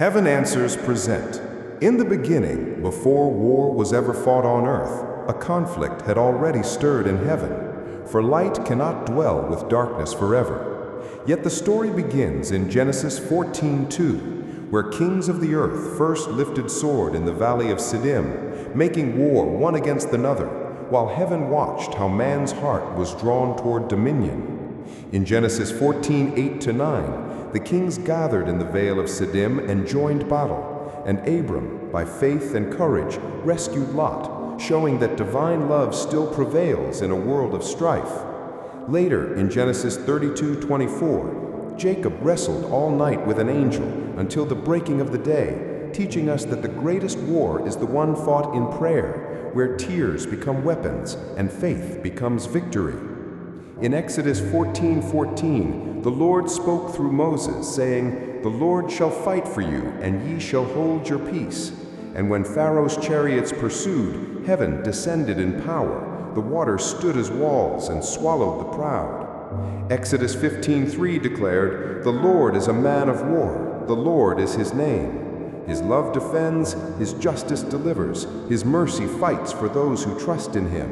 Heaven Answers present. In the beginning, before war was ever fought on earth, a conflict had already stirred in heaven, for light cannot dwell with darkness forever. Yet the story begins in Genesis 14:2, where kings of the earth first lifted sword in the valley of Siddim, making war one against another, while heaven watched how man's heart was drawn toward dominion. In Genesis 14:8-9, the kings gathered in the vale of Siddim and joined battle, and Abram, by faith and courage, rescued Lot, showing that divine love still prevails in a world of strife. Later, in Genesis 32:24, Jacob wrestled all night with an angel until the breaking of the day, teaching us that the greatest war is the one fought in prayer, where tears become weapons and faith becomes victory. In Exodus 14:14, the Lord spoke through Moses, saying, "The Lord shall fight for you, and ye shall hold your peace." And when Pharaoh's chariots pursued, heaven descended in power. The waters stood as walls and swallowed the proud. Exodus 15:3 declared, "The Lord is a man of war. The Lord is his name. His love defends, his justice delivers, his mercy fights for those who trust in him."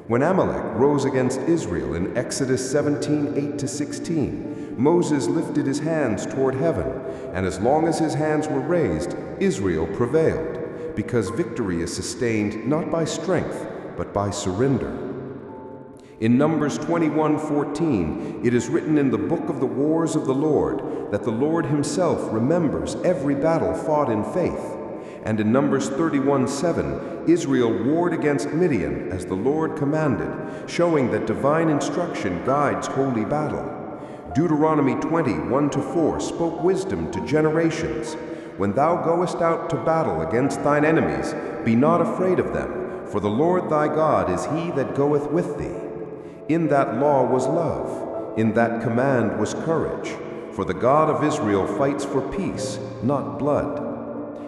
When Amalek rose against Israel in Exodus 17:8-16, Moses lifted his hands toward heaven, and as long as his hands were raised, Israel prevailed, because victory is sustained not by strength, but by surrender. In Numbers 21:14, it is written in the book of the wars of the Lord that the Lord himself remembers every battle fought in faith. And in Numbers 31:7, Israel warred against Midian as the Lord commanded, showing that divine instruction guides holy battle. Deuteronomy 20:1-4 spoke wisdom to generations. "When thou goest out to battle against thine enemies, be not afraid of them, for the Lord thy God is he that goeth with thee." In that law was love, in that command was courage, for the God of Israel fights for peace, not blood.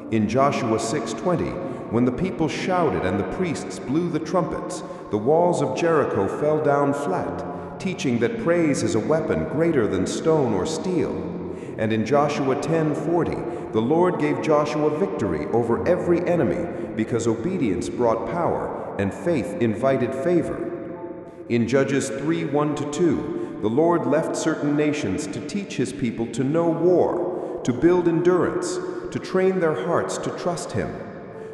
In Joshua 6:20, when the people shouted and the priests blew the trumpets, the walls of Jericho fell down flat, teaching that praise is a weapon greater than stone or steel. And in Joshua 10:40, the Lord gave Joshua victory over every enemy because obedience brought power and faith invited favor. In Judges 3:1-2, the Lord left certain nations to teach his people to know war, to build endurance, to train their hearts to trust him.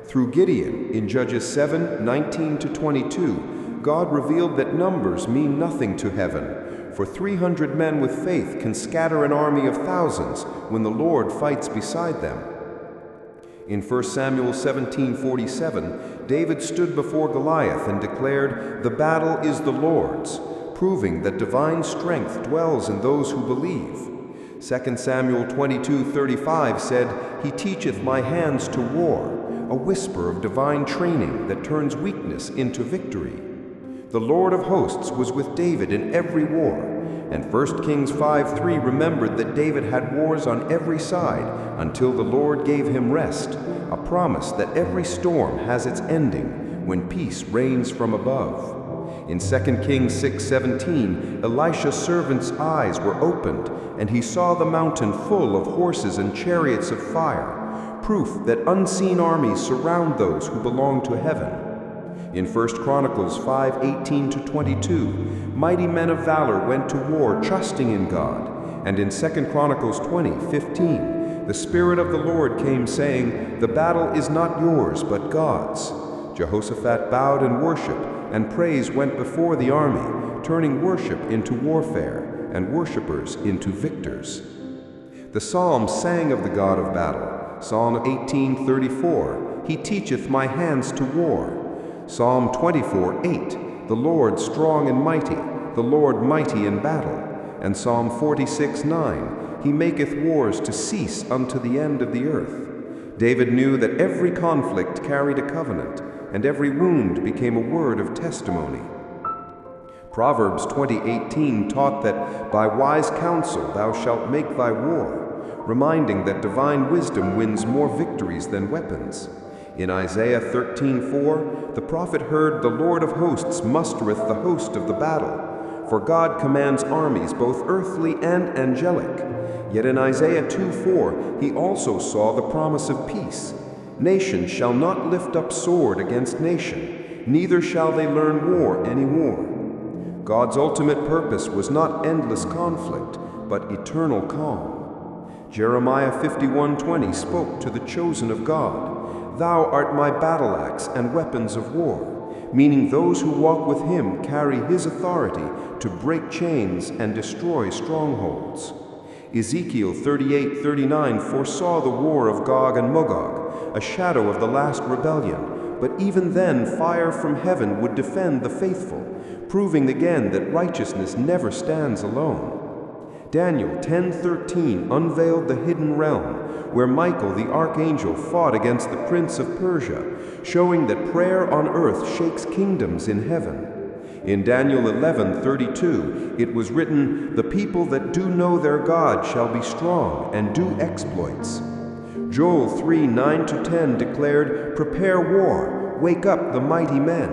Through Gideon, in Judges 7:19-22, God revealed that numbers mean nothing to heaven, for 300 men with faith can scatter an army of thousands when the Lord fights beside them. In 1 Samuel 17:47, David stood before Goliath and declared, "The battle is the Lord's," proving that divine strength dwells in those who believe. 2 Samuel 22:35 said, "He teacheth my hands to war," a whisper of divine training that turns weakness into victory. The Lord of hosts was with David in every war, and 1 Kings 5:3 remembered that David had wars on every side until the Lord gave him rest, a promise that every storm has its ending when peace reigns from above. In 2 Kings 6:17, Elisha's servant's eyes were opened, and he saw the mountain full of horses and chariots of fire, proof that unseen armies surround those who belong to heaven. In 1 Chronicles 5:18-22, mighty men of valor went to war trusting in God, and in 2 Chronicles 20:15, the Spirit of the Lord came saying, "The battle is not yours, but God's." Jehoshaphat bowed in worship, and praise went before the army, turning worship into warfare and worshipers into victors. The Psalm sang of the God of battle. Psalm 18:34, "He teacheth my hands to war." Psalm 24:8, "The Lord strong and mighty, the Lord mighty in battle." And Psalm 46:9, "He maketh wars to cease unto the end of the earth." David knew that every conflict carried a covenant, and every wound became a word of testimony. Proverbs 20:18 taught that by wise counsel thou shalt make thy war, reminding that divine wisdom wins more victories than weapons. In Isaiah 13:4, the prophet heard, "The Lord of hosts mustereth the host of the battle," for God commands armies both earthly and angelic. Yet in Isaiah 2:4 he also saw the promise of peace. Nation shall not lift up sword against nation, neither shall they learn war any more. God's ultimate purpose was not endless conflict, but eternal calm. Jeremiah 51:20 spoke to the chosen of God, "Thou art my battle axe and weapons of war," meaning those who walk with him carry his authority to break chains and destroy strongholds. Ezekiel 38:39 foresaw the war of Gog and Magog, a shadow of the last rebellion, but even then fire from heaven would defend the faithful, proving again that righteousness never stands alone. Daniel 10:13 unveiled the hidden realm, where Michael the archangel fought against the prince of Persia, showing that prayer on earth shakes kingdoms in heaven. In Daniel 11:32, it was written, "The people that do know their God shall be strong and do exploits." Joel 3:9-10 declared, "Prepare war, wake up the mighty men."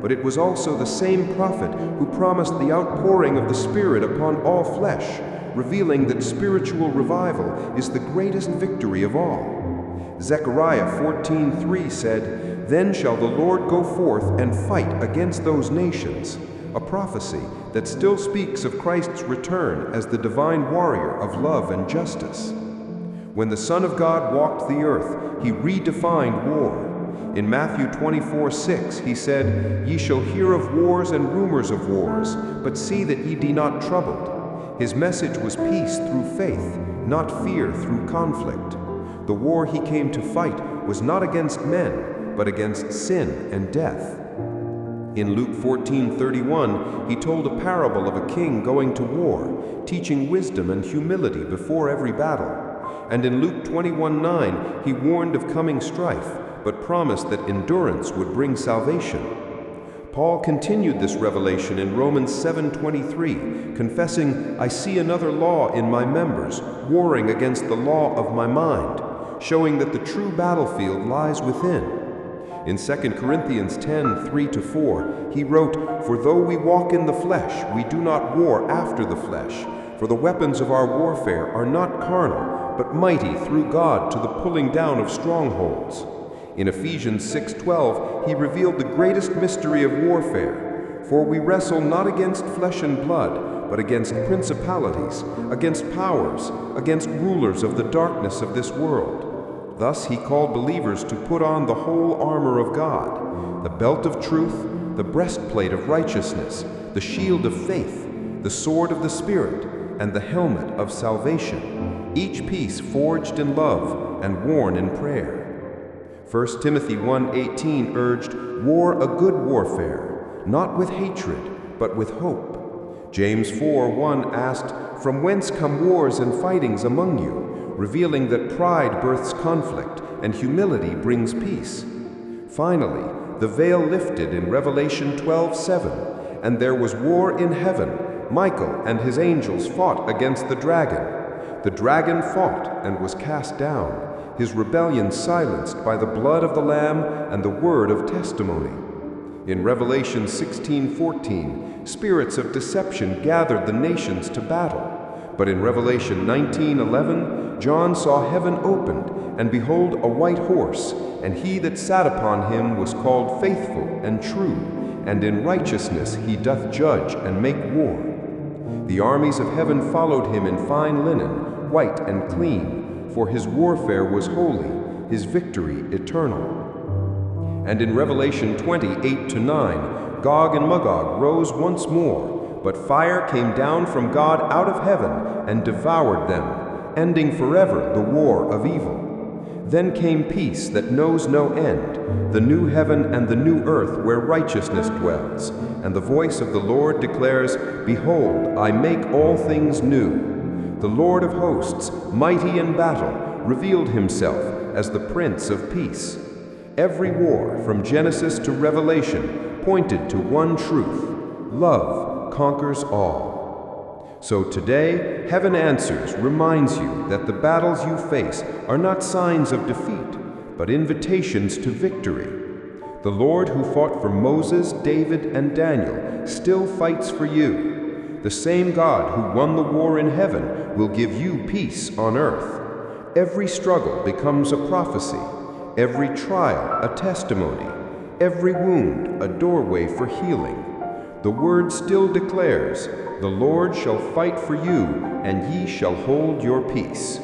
But it was also the same prophet who promised the outpouring of the Spirit upon all flesh, revealing that spiritual revival is the greatest victory of all. Zechariah 14:3 said, "Then shall the Lord go forth and fight against those nations," a prophecy that still speaks of Christ's return as the divine warrior of love and justice. When the Son of God walked the earth, he redefined war. In Matthew 24:6 he said, "Ye shall hear of wars and rumors of wars, but see that ye be not troubled." His message was peace through faith, not fear through conflict. The war he came to fight was not against men, but against sin and death. In Luke 14:31, he told a parable of a king going to war, teaching wisdom and humility before every battle. And in Luke 21:9, he warned of coming strife, but promised that endurance would bring salvation. Paul continued this revelation in Romans 7:23, confessing, "I see another law in my members, warring against the law of my mind," showing that the true battlefield lies within. In 2 Corinthians 10:3-4, he wrote, "For though we walk in the flesh, we do not war after the flesh. For the weapons of our warfare are not carnal, but mighty through God to the pulling down of strongholds." In Ephesians 6:12, he revealed the greatest mystery of warfare. "For we wrestle not against flesh and blood, but against principalities, against powers, against rulers of the darkness of this world." Thus he called believers to put on the whole armor of God, the belt of truth, the breastplate of righteousness, the shield of faith, the sword of the Spirit, and the helmet of salvation, each piece forged in love and worn in prayer. 1 Timothy 1:18 urged, "War a good warfare, not with hatred, but with hope." James 4:1 asked, "From whence come wars and fightings among you?" revealing that pride births conflict and humility brings peace. Finally, the veil lifted in Revelation 12:7, and there was war in heaven. Michael and his angels fought against the dragon. The dragon fought and was cast down, his rebellion silenced by the blood of the Lamb and the word of testimony. In Revelation 16:14, spirits of deception gathered the nations to battle. But in Revelation 19:11, John saw heaven opened, and behold, a white horse, and he that sat upon him was called Faithful and True, and in righteousness he doth judge and make war. The armies of heaven followed him in fine linen, white and clean, for his warfare was holy, his victory eternal. And in Revelation 20:8-9, Gog and Magog rose once more, but fire came down from God out of heaven and devoured them, ending forever the war of evil. Then came peace that knows no end, the new heaven and the new earth where righteousness dwells, and the voice of the Lord declares, "Behold, I make all things new." The Lord of hosts, mighty in battle, revealed himself as the Prince of Peace. Every war, from Genesis to Revelation, pointed to one truth: love conquers all. So today, Heaven Answers reminds you that the battles you face are not signs of defeat, but invitations to victory. The Lord who fought for Moses, David, and Daniel still fights for you. The same God who won the war in heaven will give you peace on earth. Every struggle becomes a prophecy, every trial a testimony, every wound a doorway for healing. The word still declares, "The Lord shall fight for you, and ye shall hold your peace."